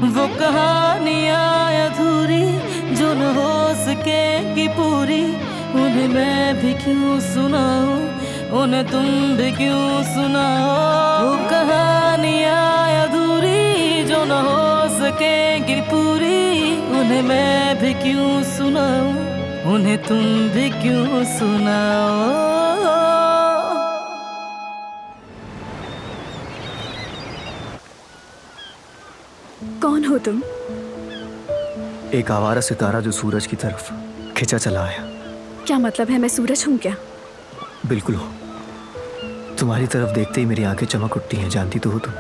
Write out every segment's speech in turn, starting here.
वो कहानियाँ अधूरी जो न हो सकेगी पूरी, उन्हें मैं भी क्यों सुनाऊं, उन्हें तुम भी क्यों सुनाओ। वो कहानियाँ अधूरी जो न हो सकेगी पूरी, उन्हें मैं भी क्यों सुनाऊं, उन्हें तुम भी क्यों सुनाओ। कौन हो तुम? एक आवारा सितारा जो सूरज की तरफ खिंचा चला आया। क्या मतलब है, मैं सूरज हूँ क्या? बिल्कुल हो। तुम्हारी तरफ देखते ही मेरी आंखें चमक उठती हैं, जानती तो हो तुम।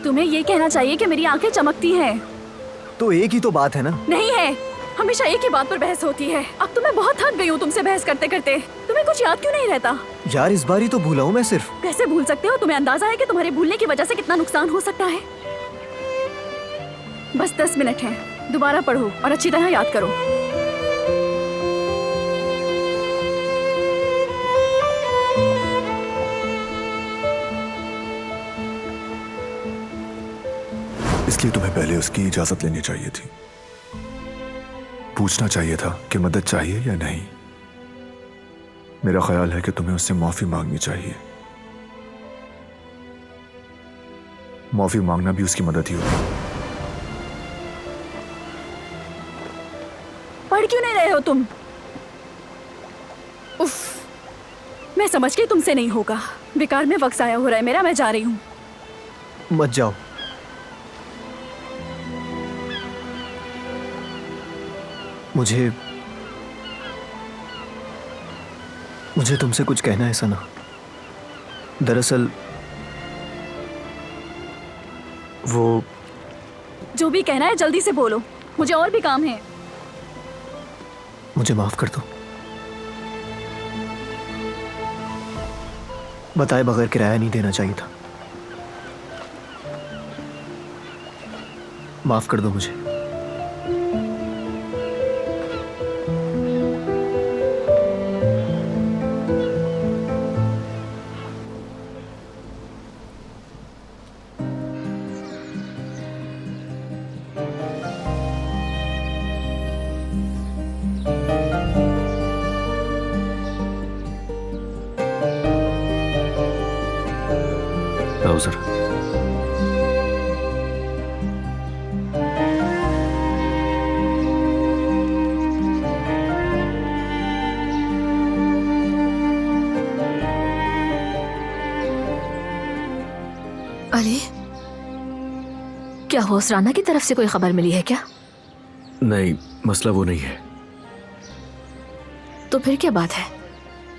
तुम्हें ये कहना चाहिए कि मेरी आंखें चमकती हैं। तो एक ही तो बात है ना। नहीं है, हमेशा एक ही बात पर बहस होती है। अब तो मैं बहुत थक गई हूँ तुमसे बहस करते करते। तुम्हें कुछ याद क्यों नहीं रहता? यार इस बार ही तो भूला हूँ मैं सिर्फ। कैसे भूल सकते हो? तुम्हें अंदाजा है कि तुम्हारे भूलने की वजह से कितना नुकसान हो सकता है? बस 10 मिनट हैं, दोबारा पढ़ो और अच्छी तरह याद करो। इसलिए तुम्हें पहले उसकी इजाजत लेनी चाहिए थी, पूछना चाहिए था कि मदद चाहिए या नहीं। मेरा ख्याल है कि तुम्हें उससे माफी मांगनी चाहिए। माफी मांगना भी उसकी मदद ही होगी। पढ़ क्यों नहीं रहे हो तुम? उफ, मैं समझ गई तुमसे नहीं होगा। बेकार में वक्त आया हो रहा है मेरा। मैं जा रही हूँ। मत जाओ। मुझे तुमसे कुछ कहना है सना। दरअसल वो जो भी कहना है जल्दी से बोलो, मुझे और भी काम है। मुझे माफ कर दो। बताए बगैर किराया नहीं देना चाहिए था। माफ कर दो मुझे। आओ जरा। अली, क्या होसराना की तरफ से कोई खबर मिली है क्या? नहीं, मसला वो नहीं है। तो फिर क्या बात है?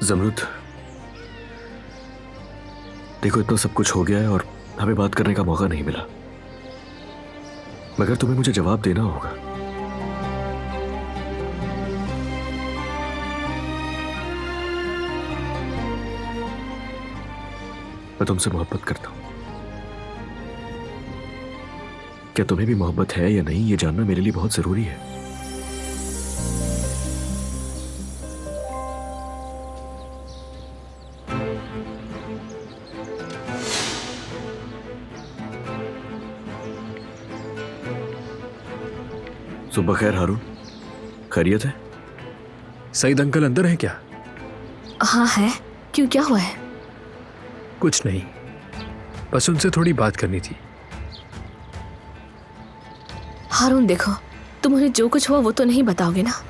जमरुद, देखो इतना सब कुछ हो गया है और हमें बात करने का मौका नहीं मिला, मगर तुम्हें मुझे जवाब देना होगा। मैं तुमसे मोहब्बत करता हूं। क्या तुम्हें भी मोहब्बत है या नहीं, ये जानना मेरे लिए बहुत जरूरी है। सुबह खैर हारून, खैरियत है? सईद अंकल अंदर हैं क्या? हाँ है। क्यों, क्या हुआ है? कुछ नहीं, बस उनसे थोड़ी बात करनी थी। हारून देखो, तुम उन्हें जो कुछ हुआ वो तो नहीं बताओगे ना?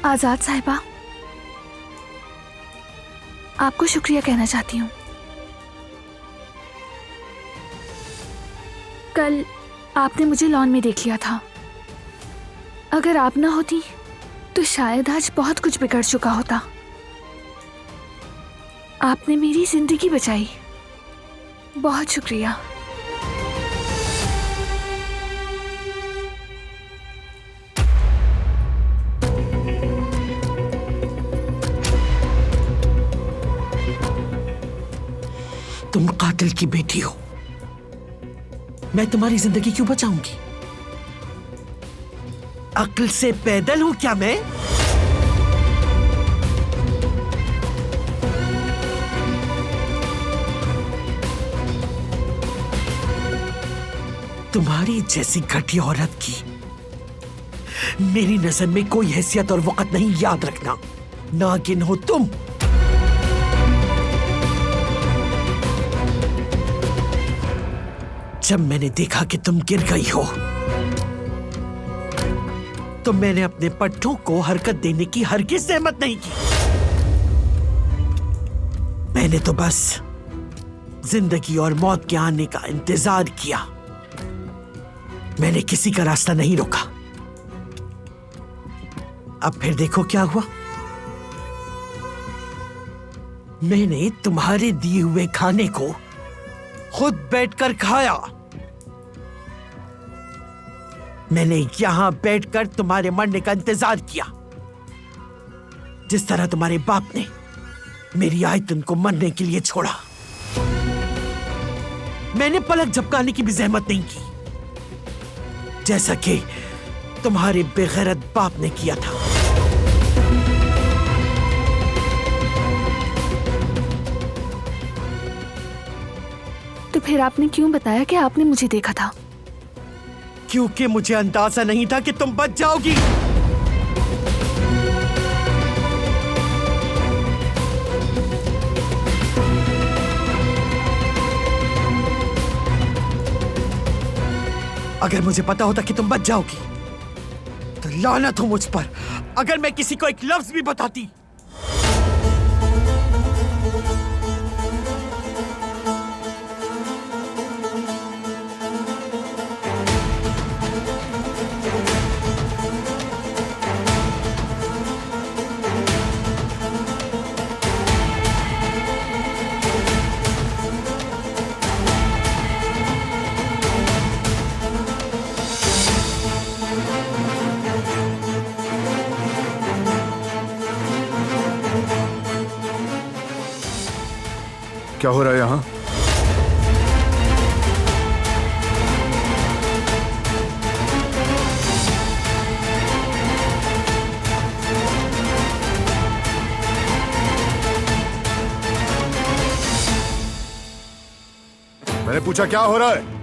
आजाद साहिबा, आपको शुक्रिया कहना चाहती हूँ। कल आपने मुझे लॉन में देख लिया था। अगर आप ना होती तो शायद आज बहुत कुछ बिगड़ चुका होता। आपने मेरी जिंदगी बचाई, बहुत शुक्रिया। तुम कातिल की बेटी हो, मैं तुम्हारी जिंदगी क्यों बचाऊंगी? अक्ल से पैदल हूं क्या मैं? तुम्हारी जैसी घटिया औरत की मेरी नजर में कोई हैसियत और वक़्त नहीं, याद रखना। नागिन हो तुम। जब मैंने देखा कि तुम गिर गई हो तो मैंने अपने पट्टों को हरकत देने की हरगिज़ सहमत नहीं की। मैंने तो बस जिंदगी और मौत के आने का इंतजार किया। मैंने किसी का रास्ता नहीं रोका। अब फिर देखो क्या हुआ। मैंने तुम्हारे दिए हुए खाने को खुद बैठकर खाया। मैंने यहां बैठकर तुम्हारे मरने का इंतजार किया, जिस तरह तुम्हारे बाप ने मेरी आयतन को मरने के लिए छोड़ा। मैंने पलक झपकाने की भी जहमत नहीं की, जैसा कि तुम्हारे बेगैरत बाप ने किया था। तो फिर आपने क्यों बताया कि आपने मुझे देखा था? क्योंकि मुझे अंदाजा नहीं था कि तुम बच जाओगी। अगर मुझे पता होता कि तुम बच जाओगी तो लानत हो मुझ पर अगर मैं किसी को एक लफ्ज भी बताती। क्या हो रहा है यहां? मैंने पूछा क्या हो रहा है?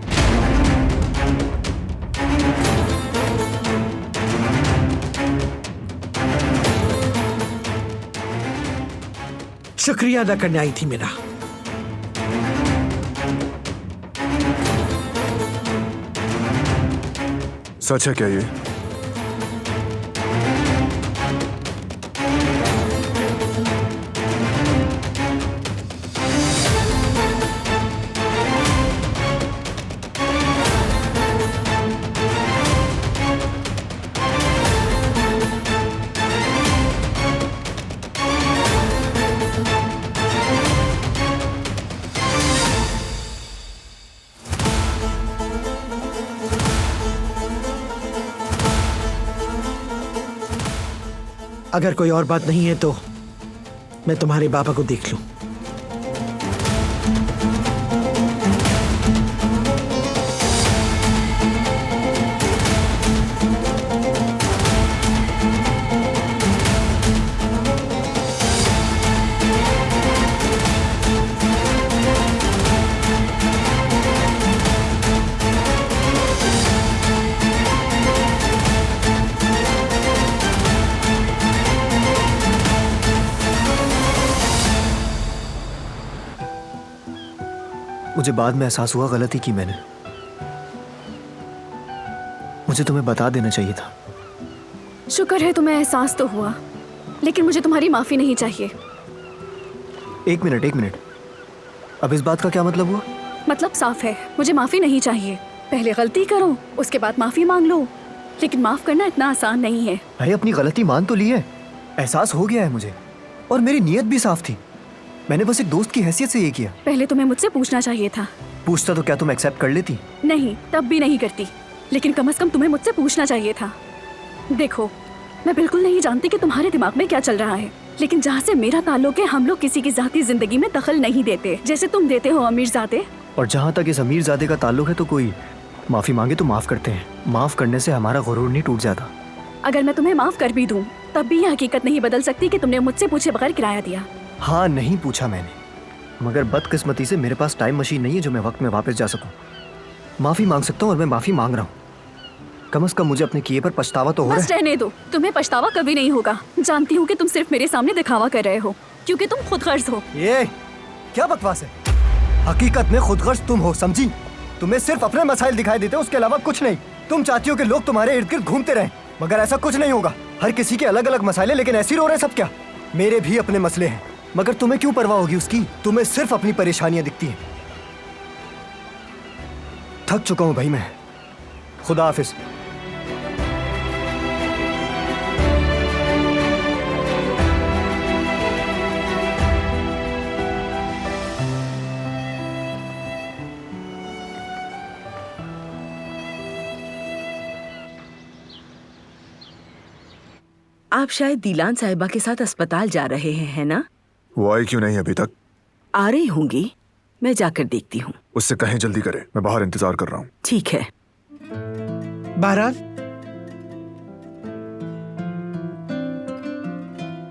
शुक्रिया अदा करने आई थी मेरा। सच है क्या ये? अगर कोई और बात नहीं है तो मैं तुम्हारे बाबा को देख लूं। मुझे बाद में एहसास हुआ गलती की मैंने। मुझे तुम्हें बता देना चाहिए था। शुक्र है तुम्हें एहसास तो हुआ, लेकिन मुझे तुम्हारी माफी नहीं चाहिए। एक मिनट। अब इस बात का क्या मतलब हुआ? मतलब साफ है, मुझे माफी नहीं चाहिए। पहले गलती करो, उसके बाद माफी मांग लो, लेकिन माफ करना इतना आसान नहीं है। अरे अपनी गलती मान तो ली है, एहसास हो गया है मुझे, और मेरी नीयत भी साफ थी। मैंने बस एक दोस्त की हैसियत से ये किया। पहले तुम्हें मुझसे पूछना चाहिए था। पूछता तो क्या तुम एक्सेप्ट कर लेती? नहीं, तब भी नहीं करती, लेकिन कम से कम तुम्हें मुझसे पूछना चाहिए था। देखो, मैं बिल्कुल नहीं जानती कि तुम्हारे दिमाग में क्या चल रहा है, लेकिन जहाँ से मेरा ताल्लुक है, हम लोग किसी की जाती जिंदगी में दखल नहीं देते, जैसे तुम देते हो अमीरजादे। और जहाँ तक इस अमीरजादे का ताल्लुक है तो कोई माफी मांगे तो माफ करते हैं। माफ करने से हमारा गुरूर नहीं टूट जाता। अगर मैं तुम्हें माफ कर भी दूं, तब भी यह हकीकत नहीं बदल सकती कि तुमने मुझसे पूछे बगैर किराया दिया। हाँ, नहीं पूछा मैंने, मगर बदकिस्मती से मेरे पास टाइम मशीन नहीं है जो मैं वक्त में वापस जा सकूं। माफी मांग सकता हूँ और मैं माफी मांग रहा हूँ। कम से कम मुझे अपने किए पर पछतावा तो हो रहा बस है। रहने दो, तुम्हें पछतावा कभी नहीं होगा। जानती हूँ कि तुम सिर्फ मेरे सामने दिखावा कर रहे हो, क्योंकि तुम खुद गर्ज हो। ये क्या बकवास है? हकीकत में खुद गर्ज तुम हो, समझी? तुम्हें सिर्फ अपने मसाइल दिखाई देते हो, उसके अलावा कुछ नहीं। तुम चाहती हो कि लोग तुम्हारे इर्द गिर्द घूमते रहें, मगर ऐसा कुछ नहीं होगा। हर किसी के अलग अलग मसाइल हैं, लेकिन ऐसे ही रो रहे सब क्या? मेरे भी अपने मसले हैं, मगर तुम्हें क्यों परवाह होगी उसकी? तुम्हें सिर्फ अपनी परेशानियां दिखती हैं। थक चुका हूं भाई मैं। खुदा हाफिज। आप शायद दिलान साहिबा के साथ अस्पताल जा रहे हैं, है ना? वो आई क्यों नहीं अभी तक? आ रही होंगी, मैं जाकर देखती हूँ। उससे कहें जल्दी करे, मैं बाहर इंतजार कर रहा हूँ। ठीक है। बारान,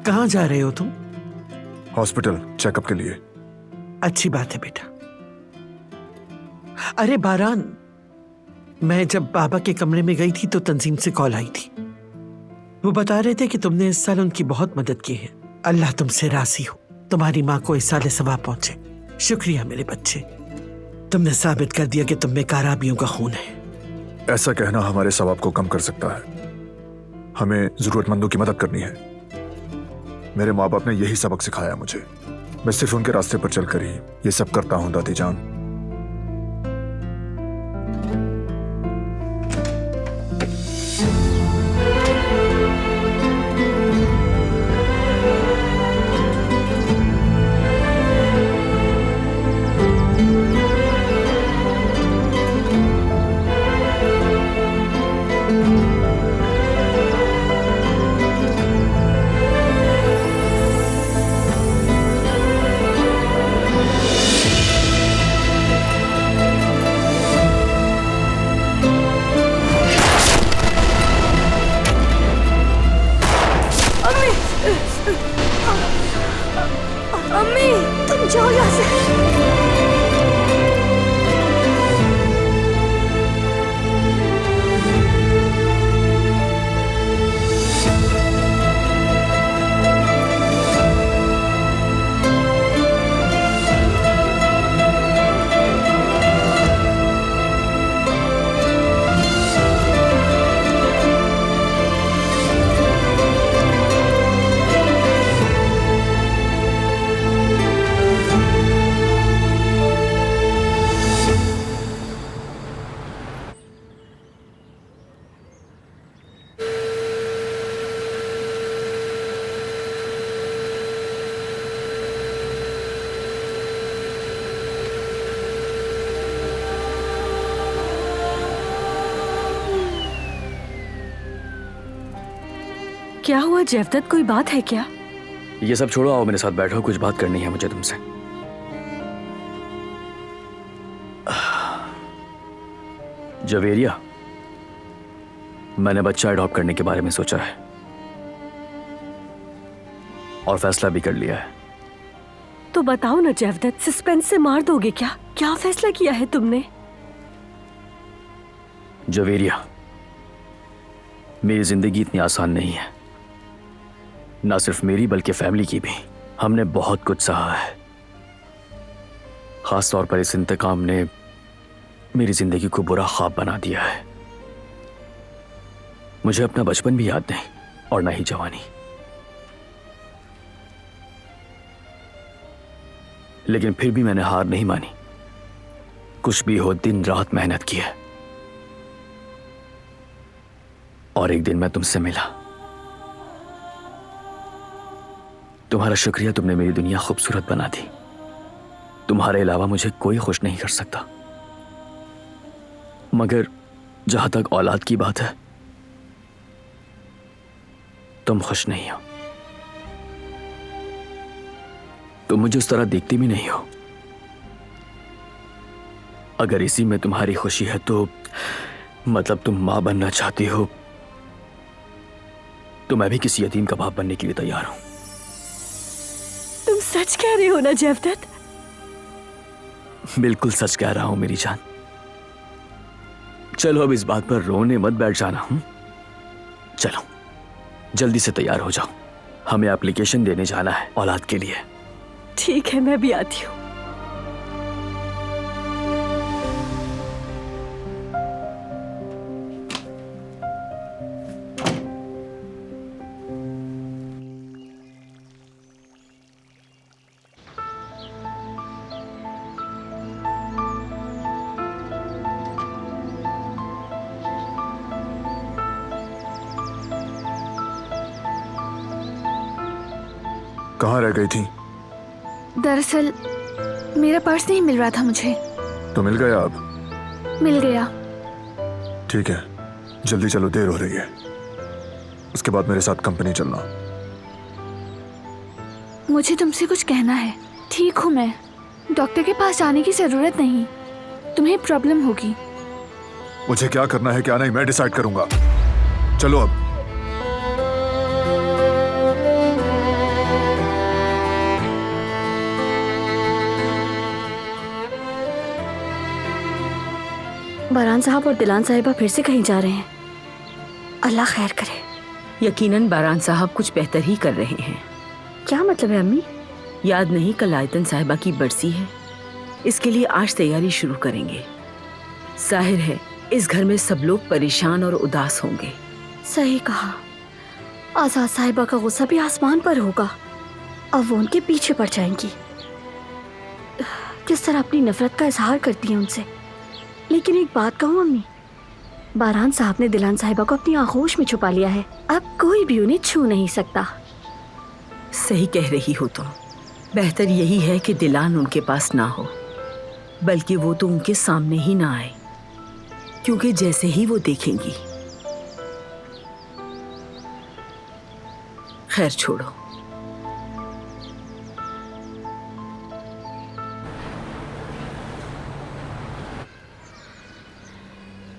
कहाँ जा रहे हो तुम? हॉस्पिटल चेकअप के लिए। अच्छी बात है बेटा। अरे बारान, मैं जब बाबा के कमरे में गई थी तो तंजीम से कॉल आई थी। वो बता रहे थे कि तुमने इस साल उनकी बहुत मदद की है। अल्लाह तुमसे राजी हो, तुम्हारी माँ को इस साल सवाब पहुंचे। शुक्रिया मेरे बच्चे, तुमने साबित कर दिया कि तुम में काराबियों का खून है। ऐसा कहना हमारे सवाब को कम कर सकता है। हमें जरूरतमंदों की मदद करनी है। मेरे माँ बाप ने यही सबक सिखाया मुझे। मैं सिर्फ उनके रास्ते पर चलकर ही ये सब करता हूँ दादी जान। अम्मी, तुम जाओ यहाँ से। क्या हुआ जेवदत, कोई बात है क्या? ये सब छोड़ो, आओ मेरे साथ बैठो, कुछ बात करनी है मुझे तुमसे। जवेरिया, मैंने बच्चा अडॉप्ट करने के बारे में सोचा है और फैसला भी कर लिया है। तो बताओ ना जेवदत, सस्पेंस से मार दोगे क्या? क्या फैसला किया है तुमने? जवेरिया, मेरी जिंदगी इतनी आसान नहीं है, ना सिर्फ मेरी बल्कि फैमिली की भी। हमने बहुत कुछ सहा है। खास तौर पर इस इंतकाम ने मेरी जिंदगी को बुरा ख्वाब बना दिया है। मुझे अपना बचपन भी याद नहीं और ना ही जवानी। लेकिन फिर भी मैंने हार नहीं मानी। कुछ भी हो, दिन रात मेहनत की है। और एक दिन मैं तुमसे मिला। तुम्हारा शुक्रिया, तुमने मेरी दुनिया खूबसूरत बना दी। तुम्हारे अलावा मुझे कोई खुश नहीं कर सकता। मगर जहां तक औलाद की बात है, तुम खुश नहीं हो। तुम मुझे उस तरह देखती भी नहीं हो। अगर इसी में तुम्हारी खुशी है तो मतलब तुम मां बनना चाहती हो, तो मैं भी किसी यतीम का बाप बनने के लिए तैयार हूं। तुम सच कह रहे हो ना जेवदत? बिल्कुल सच कह रहा हूं मेरी जान। चलो अब इस बात पर रोने मत बैठ जाना। चलो जल्दी से तैयार हो जाओ, हमें एप्लीकेशन देने जाना है औलाद के लिए। ठीक है, मैं भी आती हूँ। कहाँ रह गई थी? दरअसल मेरा पर्स नहीं मिल रहा था मुझे। तो मिल गया अब? मिल गया। ठीक है, जल्दी चलो, देर हो रही है। उसके बाद मेरे साथ कंपनी चलना। मुझे तुमसे कुछ कहना है। ठीक हूँ मैं, डॉक्टर के पास जाने की जरूरत नहीं। तुम्हें प्रॉब्लम होगी। मुझे क्या करना है क्या नहीं मैं डिसाइड करूंगा। चलो अब। बारान साहब और दिलान साहिबा फिर से कहीं जा रहे हैं। अल्लाह खैर करे। यकीनन बारान साहब कुछ बेहतर ही कर रहे हैं। क्या मतलब है अम्मी? याद नहीं, कल आयतन साहिबा की बरसी है, इसके लिए आज तैयारी शुरू करेंगे। जाहिर है इस घर में सब लोग परेशान और उदास होंगे। सही कहा। आजाद साहिबा का गुस्सा भी आसमान पर होगा। अब वो उनके पीछे पड़ जाएंगी। किस तरह अपनी नफरत का इजहार करती हैं उनसे। लेकिन एक बात कहूँ अम्मी, बारान साहब ने दिलान साहिबा को अपनी आगोश में छुपा लिया है। अब कोई भी उन्हें छू नहीं सकता। सही कह रही हो तुम। बेहतर यही है कि दिलान उनके पास ना हो, बल्कि वो तो उनके सामने ही ना आए, क्योंकि जैसे ही वो देखेंगी। खैर छोड़ो।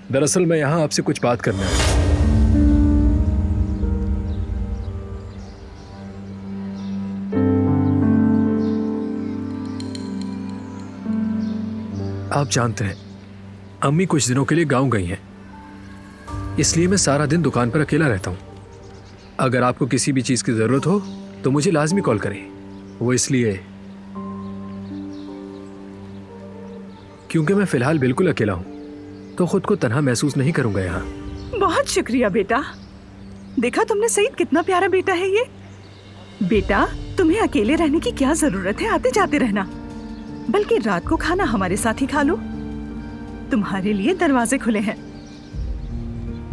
दरअसल मैं यहाँ आपसे कुछ बात करना है। आप जानते हैं अम्मी कुछ दिनों के लिए गांव गई हैं, इसलिए मैं सारा दिन दुकान पर अकेला रहता हूँ। अगर आपको किसी भी चीज की जरूरत हो तो मुझे लाजमी कॉल करें। वो इसलिए क्योंकि मैं फिलहाल बिल्कुल अकेला हूँ, तो खुद को तन्हा महसूस नहीं करूंगा यहाँ। बहुत शुक्रिया बेटा। देखा तुमने सईद, कितना प्यारा बेटा है ये। बेटा तुम्हें अकेले रहने की क्या जरूरत है, आते जाते रहना। बल्कि रात को खाना हमारे साथ ही खा लो, तुम्हारे लिए दरवाजे खुले हैं।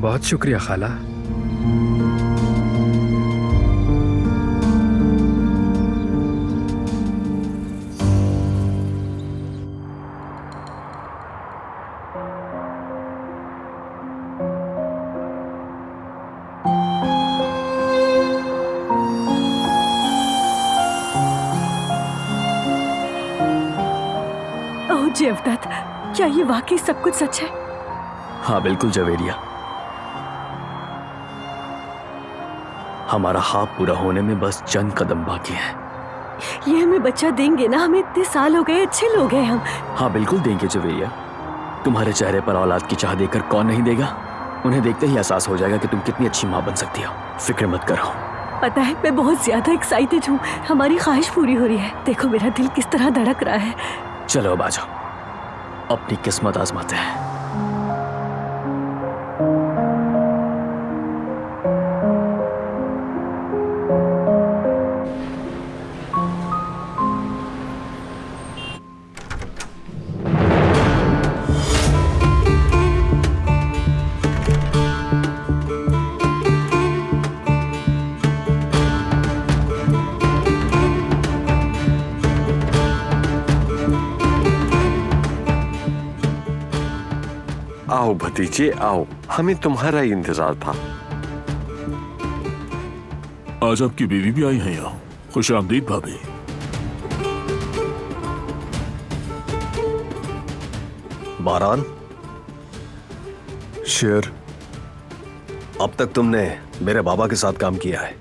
बहुत शुक्रिया खाला। जेवदत, क्या ये वाकई सब कुछ सच है? हाँ बिल्कुल जवेरिया, हमारा ख्वाब पूरा होने में बस चंद कदम बाकी है। ये हमें बच्चा देंगे ना? हमें इतने साल हो गए, अच्छे लोग हैं हम। हाँ बिल्कुल देंगे जवेरिया। तुम्हारे चेहरे पर औलाद की चाह देखकर कौन नहीं देगा। उन्हें देखते ही एहसास हो जाएगा कि तुम कितनी अच्छी माँ बन सकती हो। फिक्र मत करो। पता है मैं बहुत ज्यादा एक्साइटेड हूँ। हमारी ख्वाहिश पूरी हो रही है। देखो मेरा दिल किस तरह धड़क रहा है। चलो अब आ जाओ, अपनी किस्मत आजमाते हैं। आओ भतीजे आओ, हमें तुम्हारा ही इंतजार था। आज आपकी बीवी भी आई है यहाँ। खुश आमदीद भाभी। बारान, शेर, अब तक तुमने मेरे बाबा के साथ काम किया है,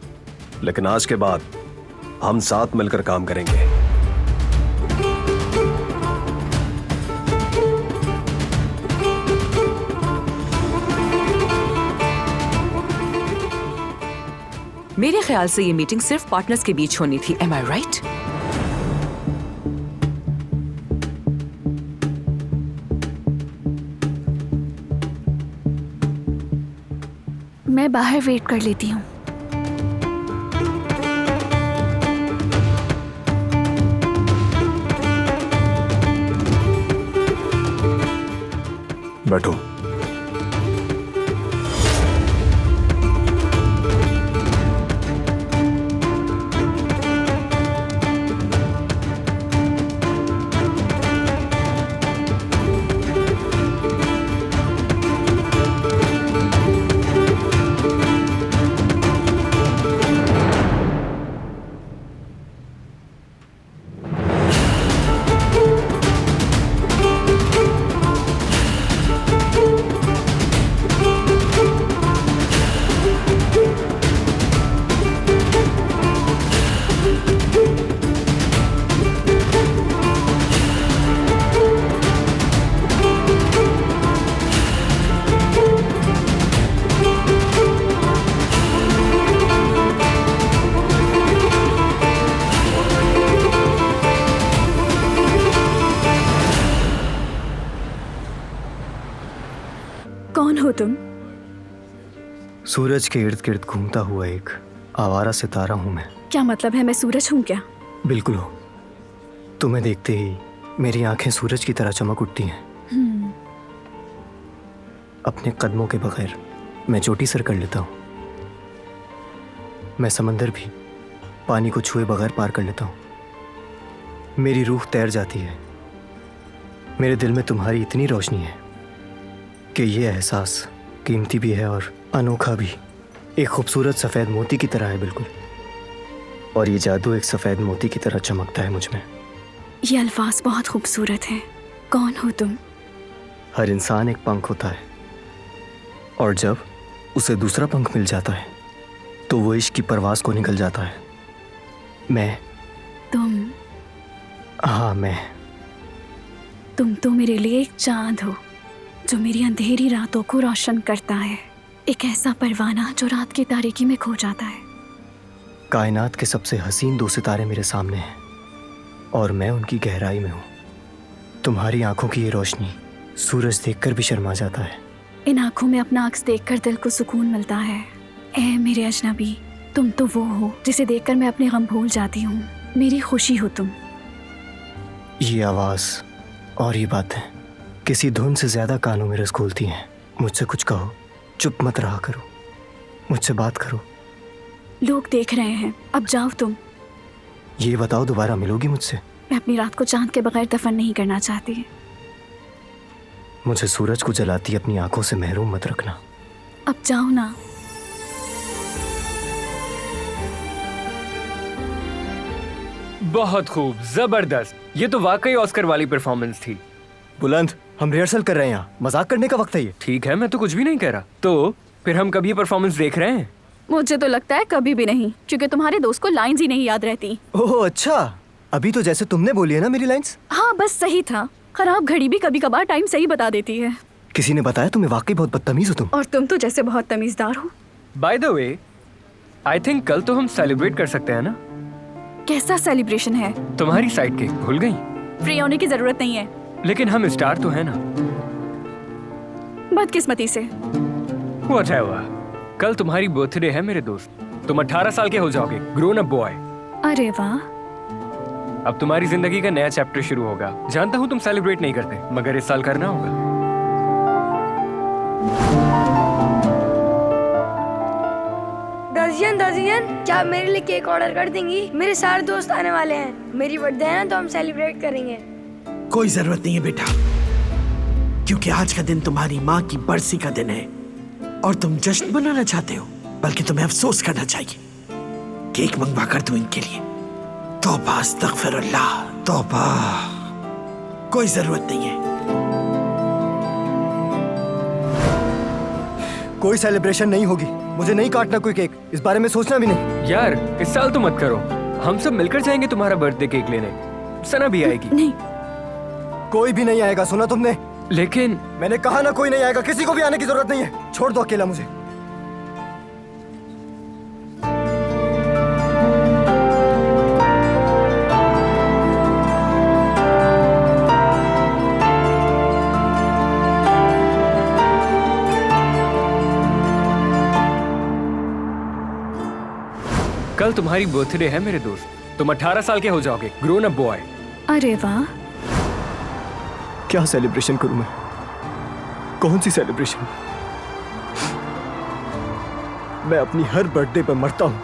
लेकिन आज के बाद हम साथ मिलकर काम करेंगे। मेरे ख्याल से ये मीटिंग सिर्फ पार्टनर्स के बीच होनी थी। एम आई राइट? मैं बाहर वेट कर लेती हूँ। बैठो। कौन हो तुम? सूरज के इर्द गिर्द घूमता हुआ एक आवारा सितारा हूं मैं। क्या मतलब है, मैं सूरज हूँ क्या? बिल्कुल हो। तुम्हें देखते ही मेरी आंखें सूरज की तरह चमक उठती हैं। अपने कदमों के बगैर मैं चोटी सर कर लेता हूँ। मैं समंदर भी पानी को छुए बगैर पार कर लेता हूँ। मेरी रूह तैर जाती है। मेरे दिल में तुम्हारी इतनी रोशनी है कि ये एहसास कीमती भी है और अनोखा भी। एक खूबसूरत सफ़ेद मोती की तरह है बिल्कुल, और ये जादू एक सफ़ेद मोती की तरह चमकता है मुझ में। ये अल्फाज बहुत खूबसूरत है। कौन हो तुम? हर इंसान एक पंख होता है, और जब उसे दूसरा पंख मिल जाता है तो वो इश्क की परवाज़ को निकल जाता है। मैं तुम? हाँ मैं। तुम तो मेरे लिए एक चांद हो जो मेरी अंधेरी रातों को रोशन करता है। एक ऐसा परवाना जो रात की तारीकी में खो जाता है। कायनात के सबसे हसीन दो सितारे मेरे सामने हैं और मैं उनकी गहराई में हूँ। तुम्हारी आंखों की ये रोशनी सूरज देखकर भी शर्मा जाता है। इन आंखों में अपना अक्स देखकर दिल को सुकून मिलता है। ऐ मेरे अजनबी, तुम तो वो हो जिसे देखकर मैं अपने गम भूल जाती हूँ। मेरी खुशी हो तुम। ये आवाज़ और ये बातें किसी धुन से ज्यादा कानों में रस घोलती हैं। मुझसे कुछ कहो, चुप मत रहा करो, मुझसे बात करो। लोग देख रहे हैं, अब जाओ तुम। ये बताओ, दोबारा मिलोगी मुझसे? मैं अपनी रात को चांद के बगैर दफन नहीं करना चाहती। मुझे सूरज को जलाती अपनी आंखों से महरूम मत रखना। अब जाओ ना। बहुत खूब, जबरदस्त। ये तो वाकई ऑस्कर वाली परफॉर्मेंस थी। बुलंद, हम रिहर्सल कर रहे हैं यहाँ, मजाक करने का वक्त है ये। ठीक है, मैं तो कुछ भी नहीं कह रहा। तो फिर हम कभी ये परफॉर्मेंस देख रहे हैं? मुझे तो लगता है कभी भी नहीं, क्योंकि तुम्हारे दोस्त को लाइंस ही नहीं याद रहती। ओह अच्छा, अभी तो जैसे तुमने बोली है ना मेरी लाइंस। हाँ बस सही था। खराब घड़ी भी कभी कभार टाइम सही बता देती है। किसी ने बताया तुम्हें वाकई बहुत बदतमीज हो तुम। और तुम तो जैसे बहुत तमीजदार हो। By the way, I think कल तो हम सेलिब्रेट कर सकते हैं ना? कैसा सेलिब्रेशन है? तुम्हारी साइड के भूल गई? फ्री होने की जरूरत नहीं है। लेकिन हम स्टार तो है ना। बदकिस्मती से। व्हाटएवर। कल तुम्हारी बर्थडे है मेरे दोस्त। तुम 18 साल के हो जाओगे, ग्रोन अप बॉय। अरे वाह। अब तुम्हारी जिंदगी का नया चैप्टर शुरू होगा। जानता हूँ तुम सेलिब्रेट नहीं करते, मगर इस साल करना होगा। दर्जियन, क्या आप मेरे लिए केक ऑर्डर कर देंगी? मेरे सारे दोस्त आने वाले हैं। मेरी बर्थडे है ना, तो हम सेलिब्रेट करेंगे। कोई जरूरत नहीं है बेटा, क्योंकि आज का दिन तुम्हारी माँ की बरसी का दिन है और तुम जश्न मनाना चाहते हो, बल्कि तुम्हें अफसोस करना चाहिए। केक मंगवा कर दूं इनके लिए। तौबा अस्तगफिरुल्लाह, तौबा। कोई जरूरत नहीं है। कोई सेलिब्रेशन नहीं होगी। मुझे नहीं काटना कोई केक, इस बारे में सोचना भी नहीं। यार इस साल तो मत करो, हम सब मिलकर जाएंगे तुम्हारा बर्थडे केक लेने। सना भी आएगी। नहीं, कोई भी नहीं आएगा, सुना तुमने? लेकिन मैंने कहा ना, कोई नहीं आएगा। किसी को भी आने की जरूरत नहीं है। छोड़ दो अकेला मुझे। कल तुम्हारी बर्थडे है मेरे दोस्त, तुम 18 साल के हो जाओगे, ग्रोन अप बॉय। अरे वाह। क्या सेलिब्रेशन करूं मैं? कौन सी सेलिब्रेशन? मैं अपनी हर बर्थडे पर मरता हूं।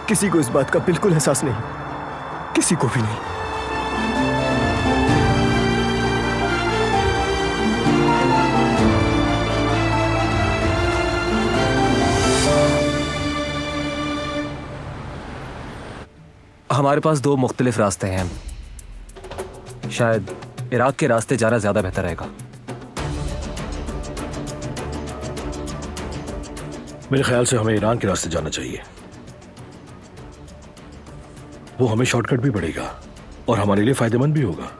किसी को इस बात का बिल्कुल एहसास नहीं, किसी को भी नहीं। हमारे पास दो मुख्तलिफ रास्ते हैं। शायद इराक के रास्ते जाना ज्यादा बेहतर रहेगा। मेरे ख्याल से हमें ईरान के रास्ते जाना चाहिए। वो हमें शॉर्टकट भी पड़ेगा और हमारे लिए फायदेमंद भी होगा।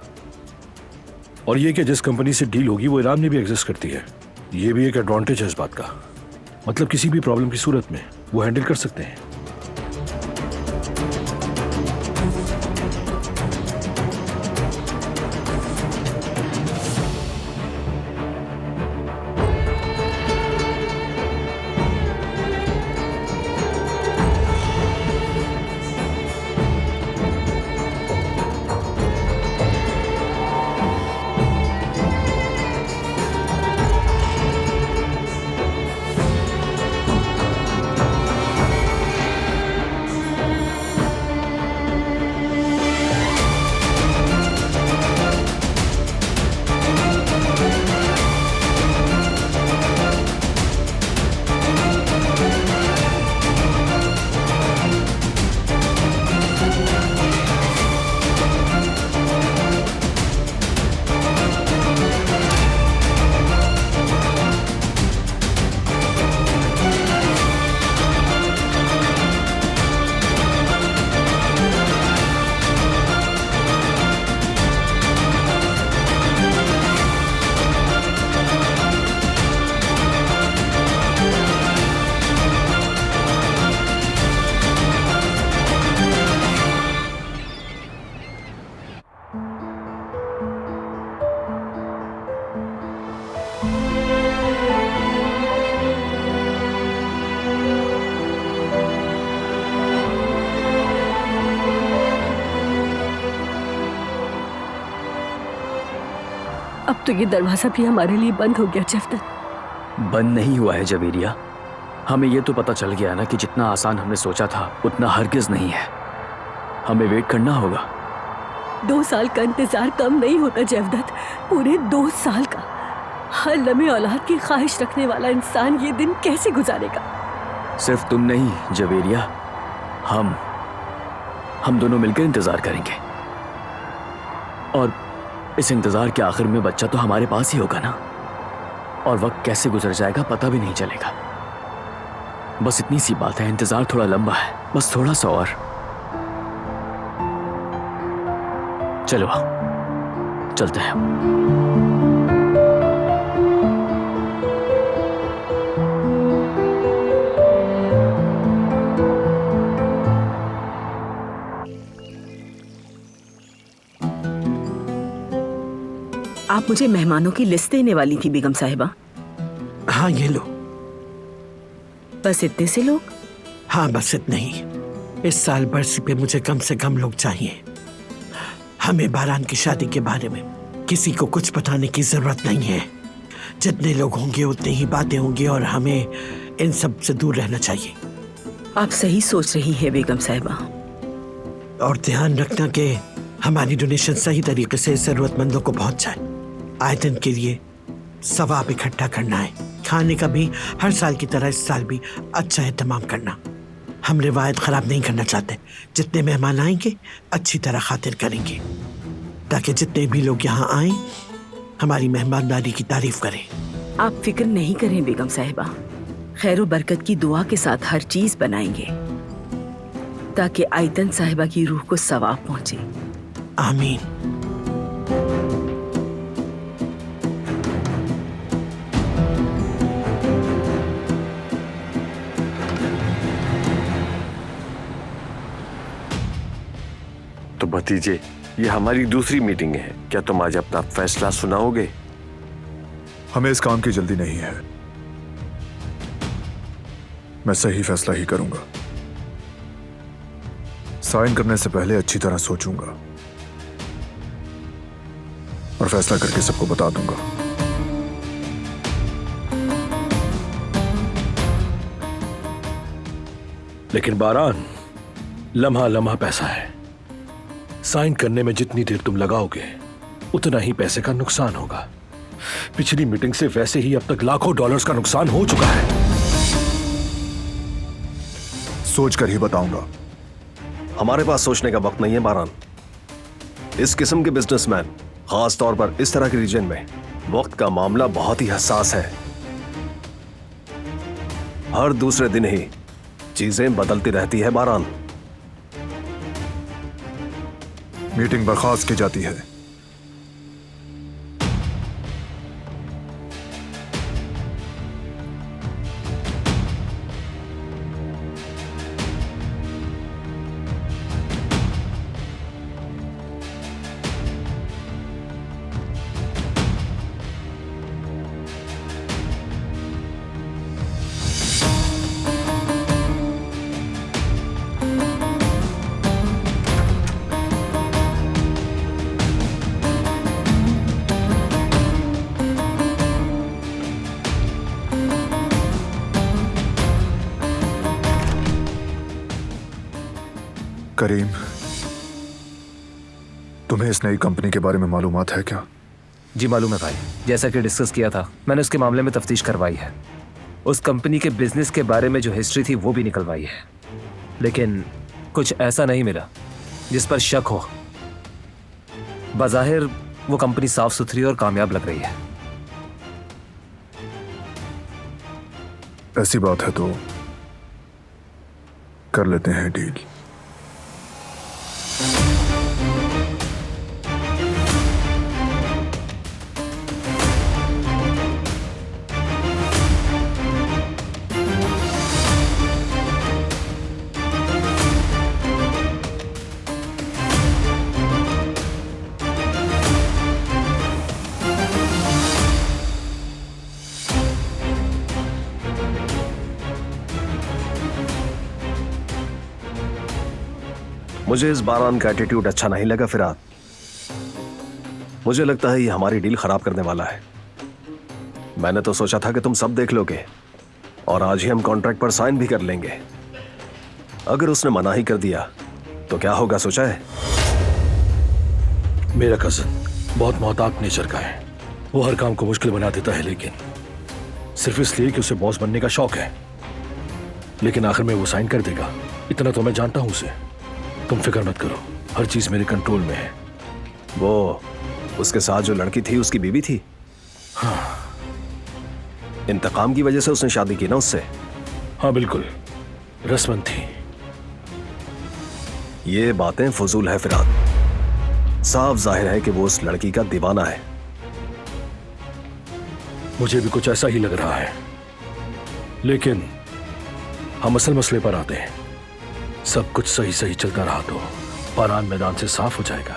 और ये कि जिस कंपनी से डील होगी वो ईरान में भी एग्जिस्ट करती है। ये भी एक एडवांटेज है इस बात का। मतलब किसी भी प्रॉब्लम की सूरत में वो हैंडल कर सकते हैं। अब तो ये दरवाजा भी हमारे लिए बंद हो गया जफदत। बंद नहीं हुआ है जवेरिया। हमें ये तो पता चल गया ना कि जितना आसान हमने सोचा था उतना हरगिज नहीं है। हमें वेट करना होगा। 2 साल का इंतजार कम नहीं होता जफदत, पूरे 2 साल का। हर लम्हे औलाद की ख्वाहिश रखने वाला इंसान ये दिन कैसे गुजारेगा? सिर्फ तुम नहीं जवेरिया, हम दोनों मिलकर इंतजार करेंगे। और इस इंतजार के आखिर में बच्चा तो हमारे पास ही होगा ना। और वक्त कैसे गुजर जाएगा पता भी नहीं चलेगा। बस इतनी सी बात है, इंतजार थोड़ा लंबा है, बस थोड़ा सा और। चलो चलते हैं। आप मुझे मेहमानों की लिस्ट देने वाली थी बेगम साहिबा। हाँ ये लो। बस इतने से लोग? हाँ बस इतने ही। इस साल बरसी पे मुझे कम से कम लोग चाहिए। हमें बारान की शादी के बारे में किसी को कुछ बताने की जरूरत नहीं है। जितने लोग होंगे उतनी ही बातें होंगी और हमें इन सब से दूर रहना चाहिए। आप सही सोच रही हैं बेगम साहिबा। और ध्यान रखना कि हमारी डोनेशन सही तरीके से जरूरतमंदों को पहुंच जाए। आए दिन के लिए सवाब इकट्ठा करना है। खाने का भी हर साल की तरह इस साल भी अच्छा एहतमाम करना। हम रिवायत खराब नहीं करना चाहते। जितने मेहमान आएंगे अच्छी तरह खातिर करेंगे, ताकि जितने भी लोग यहाँ आए हमारी मेहमानदारी की तारीफ करें। आप फिक्र नहीं करें बेगम साहिबा, खैर व बरकत की दुआ के साथ हर चीज बनाएंगे ताकि आयतन साहिबा की रूह को सवाब पहुंचे। आमीन। तो भतीजे, ये हमारी दूसरी मीटिंग है, क्या तुम आज अपना फैसला सुनाओगे? हमें इस काम की जल्दी नहीं है। मैं सही फैसला ही करूंगा। साइन करने से पहले अच्छी तरह सोचूंगा और फैसला करके सबको बता दूंगा। लेकिन बारान, लम्हा लम्हा पैसा है। साइन करने में जितनी देर तुम लगाओगे उतना ही पैसे का नुकसान होगा। पिछली मीटिंग से वैसे ही अब तक लाखों डॉलर्स का नुकसान हो चुका है। सोच कर ही बताऊंगा। हमारे पास सोचने का वक्त नहीं है बारान। इस किस्म के बिजनेसमैन, खास तौर पर इस तरह के रीजन में, वक्त का मामला बहुत ही हसास है। हर दूसरे दिन ही चीजें बदलती रहती है बारान। मीटिंग बर्खास्त की जाती है। करीम, तुम्हें इस नई कंपनी के बारे में मालूमात है क्या? जी मालूम है भाई, जैसा कि डिस्कस किया था मैंने उसके मामले में तफ्तीश करवाई है। उस कंपनी के बिजनेस के बारे में जो हिस्ट्री थी वो भी निकलवाई है, लेकिन कुछ ऐसा नहीं मिला जिस पर शक हो। बज़ाहिर वो कंपनी साफ सुथरी और कामयाब लग रही है। ऐसी बात है तो कर लेते हैं डील। मुझे इस बारान का एटीट्यूड अच्छा नहीं लगा फिराद। मुझे लगता है ये हमारी डील खराब करने वाला है। मैंने तो सोचा था कि तुम सब देख लोगे और आज ही हम कॉन्ट्रैक्ट पर साइन भी कर लेंगे। अगर उसने मना ही कर दिया तो क्या होगा, सोचा है? मेरा कजन बहुत मोहतात नेचर का है। वो हर काम को मुश्किल बना देता है, लेकिन सिर्फ इसलिए कि उसे बॉस बनने का शौक है। लेकिन आखिर में वो साइन कर देगा, इतना तो मैं जानता हूं उसे। तुम फिक्र मत करो, हर चीज मेरे कंट्रोल में है। वो उसके साथ जो लड़की थी उसकी बीवी थी? हाँ। इंतकाम की वजह से उसने शादी की ना उससे? हाँ बिल्कुल, रस्मन थी। ये बातें फजूल है फिराद। साफ जाहिर है कि वो उस लड़की का दीवाना है। मुझे भी कुछ ऐसा ही लग रहा है, लेकिन हम असल मसले पर आते हैं। सब कुछ सही सही चलता रहा तो बारान मैदान से साफ हो जाएगा।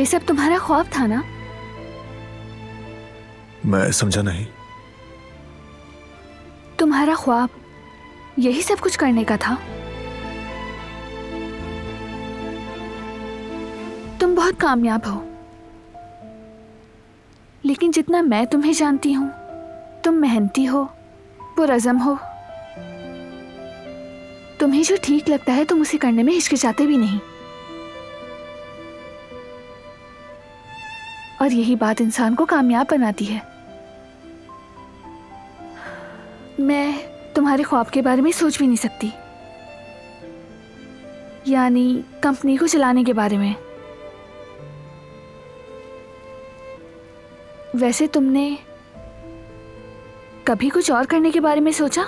ये सब तुम्हारा ख्वाब था ना? मैं समझा नहीं। तुम्हारा ख्वाब यही सब कुछ करने का था? तुम बहुत कामयाब हो, लेकिन जितना मैं तुम्हें जानती हूं, तुम मेहनती हो, पुरअज़म हो। तुम्हें जो ठीक लगता है तुम उसे करने में हिचकिचाते भी नहीं। और यही बात इंसान को कामयाब बनाती है। मैं तुम्हारे ख्वाब के बारे में सोच भी नहीं सकती, यानी कंपनी को चलाने के बारे में। वैसे तुमने कभी कुछ और करने के बारे में सोचा?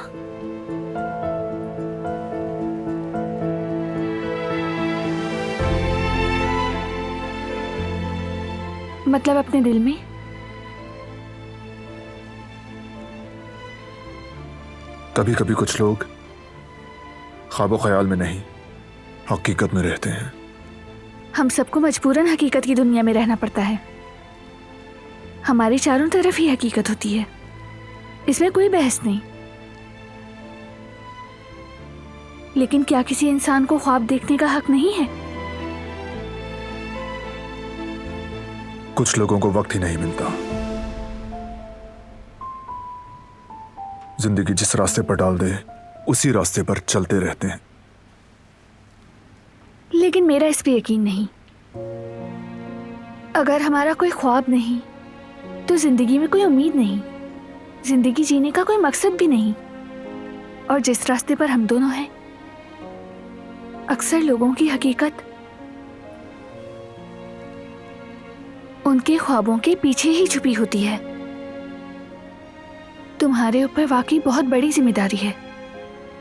मतलब अपने दिल में? कभी कभी कुछ लोग ख्वाबो ख्याल में नहीं, हकीकत में रहते हैं। हम सबको मजबूरन हकीकत की दुनिया में रहना पड़ता है। हमारी चारों तरफ ही हकीकत होती है, इसमें कोई बहस नहीं। लेकिन क्या किसी इंसान को ख्वाब देखने का हक नहीं है? कुछ लोगों को वक्त ही नहीं मिलता। जिंदगी जिस रास्ते पर डाल दे उसी रास्ते पर चलते रहते हैं। लेकिन मेरा इस पे यकीन नहीं। अगर हमारा कोई ख्वाब नहीं तो जिंदगी में कोई उम्मीद नहीं, जिंदगी जीने का कोई मकसद भी नहीं। और जिस रास्ते पर हम दोनों हैं, अक्सर लोगों की हकीकत उनके ख्वाबों के पीछे ही छुपी होती है। तुम्हारे ऊपर वाकई बहुत बड़ी जिम्मेदारी है।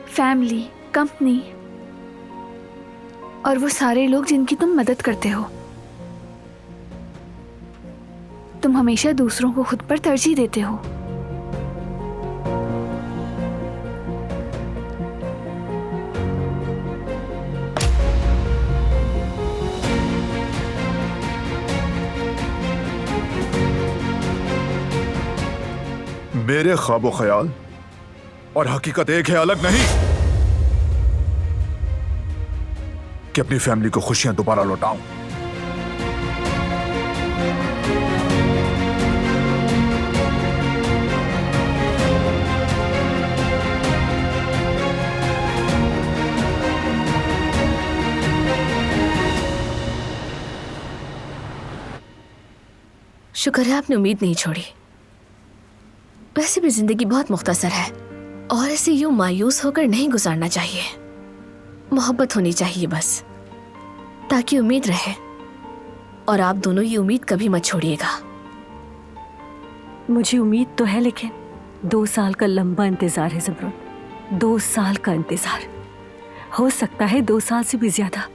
फैमिली, कंपनी और वो सारे लोग जिनकी तुम मदद करते हो। तुम हमेशा दूसरों को खुद पर तरजीह देते हो। मेरे ख्वाबो ख्याल और हकीकत एक है, अलग नहीं। कि अपनी फैमिली को खुशियां दोबारा लौटाऊं। शुक्र है आपने उम्मीद नहीं छोड़ी। वैसे भी जिंदगी बहुत मुख्तसर है और इसे यूं मायूस होकर नहीं गुजारना चाहिए। मोहब्बत होनी चाहिए बस, ताकि उम्मीद रहे। और आप दोनों ये उम्मीद कभी मत छोड़िएगा। मुझे उम्मीद तो है, लेकिन 2 साल का लंबा इंतजार है ज़बरून। 2 साल का इंतजार, हो सकता है 2 साल से भी ज्यादा।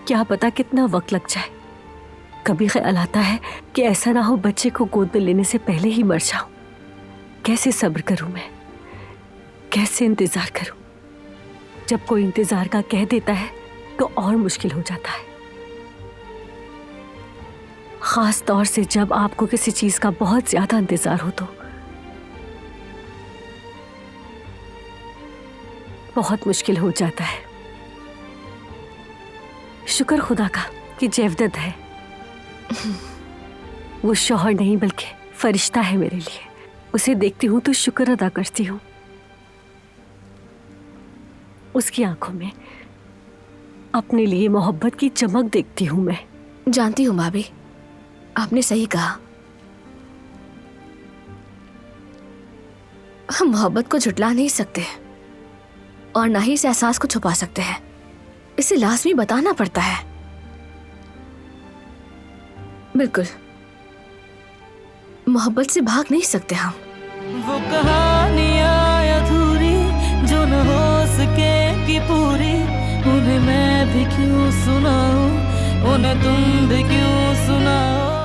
क्या पता कितना वक्त लग जाए। कभी ख्याल आता है कि ऐसा ना हो बच्चे को गोद में लेने से पहले ही मर जाऊं। कैसे सब्र करूं मैं, कैसे इंतजार करूं। जब कोई इंतजार का कह देता है तो और मुश्किल हो जाता है, खास तौर से जब आपको किसी चीज का बहुत ज्यादा इंतजार हो तो। बहुत मुश्किल हो जाता है। शुक्र खुदा का कि जेवदत है। वो शौहर नहीं बल्कि फरिश्ता है मेरे लिए। उसे देखती हूं तो शुक्र अदा करती हूं। उसकी आंखों में अपने लिए मोहब्बत की चमक देखती हूं मैं। जानती हूं भाभी, आपने सही कहा। हम मोहब्बत को झुटला नहीं सकते और ना ही इस एहसास को छुपा सकते हैं। इसे लाजमी बताना पड़ता है। बिल्कुल, मोहब्बत से भाग नहीं सकते हम। वो कहानियां अधूरी जो न हो सके कि पूरी, उन्हें मैं भी क्यों सुनाऊं, उन्हें तुम भी क्यों सुनाओ।